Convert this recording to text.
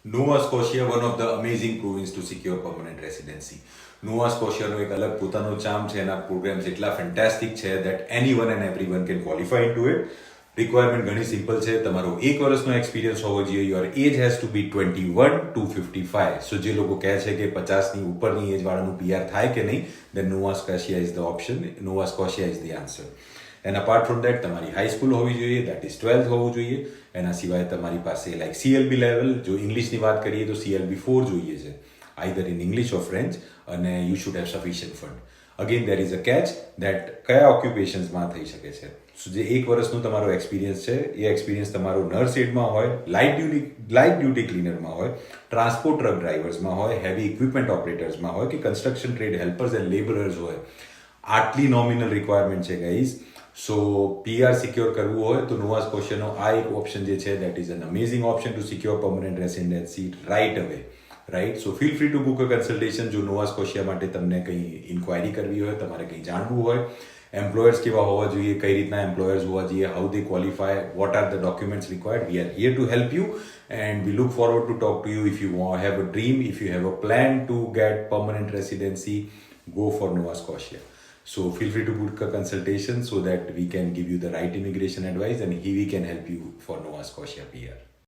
Nova Scotia, one of the amazing province to secure permanent residency. Nova Scotia નો એક અલગ પોતાનો charm છે, એના પ્રોગ્રામ્સ એટલા ફેન્ટાસ્ટિક છે that anyone and everyone can qualify into it. Requirement ઘણી simple છે. તમારો 1 વર્ષનો એક્સપિરિયન્સ હોવો જોઈએ. Your age has to be 21 to 55. So જે લોકો કહે છે કે 50ની ઉપરની એજ વાળાનું PR થાય કે નહીં, then Nova Scotia is the option. Nova Scotia is the answer. And apart from that તમારી હાઈસ્કૂલ હોવી જોઈએ, દેટ ઇઝ 12th હોવું જોઈએ. એના સિવાય તમારી પાસે લાઈક CLB લેવલ, જો ઇંગ્લિશની વાત કરીએ તો CLB 4 જોઈએ છે, either in English or French, અને you should have sufficient fund. Again there is a catch that કયા ઓક્યુપેશન્સમાં થઈ શકે છે. સો જે 1 વર્ષનું તમારો એક્સપિરિયન્સ છે, એ એક્સપિરિયન્સ તમારો નર્સ એડમાં હોય, લાઇટ ડ્યુટી ક્લીનરમાં હોય, ટ્રાન્સપોર્ટ ટ્રક ડ્રાઈવર્સમાં હોય, હેવી ઇક્વિપમેન્ટ ઓપરેટર્સમાં હોય, કે construction trade helpers and labourers હોય. આટલી નોમિનલ રિક્વાયરમેન્ટ છે ગાઈઝ. સો PR સિક્યોર કરવું હોય તો નોવા સ્કોશિયાનો આ એક ઓપ્શન જે છે, that is an amazing option to secure permanent residency right away. Right, so feel free to book a consultation. જો નોવા સ્કોશિયા માટે તમને કંઈ ઇન્ક્વાયરી કરવી હોય, તમારે કંઈ જાણવું હોય, એમ્પ્લોયર્સ કેવા હોવા જોઈએ, કઈ રીતના એમ્પ્લોયર્સ હોવા જોઈએ, how they qualify, what are the documents required, we are here to help you and we look forward to talk to you. If you have a dream, if you have a plan to get permanent residency, go for Nova Scotia. So feel free to book a consultation so that we can give you the right immigration advice and we can help you for Nova Scotia PR.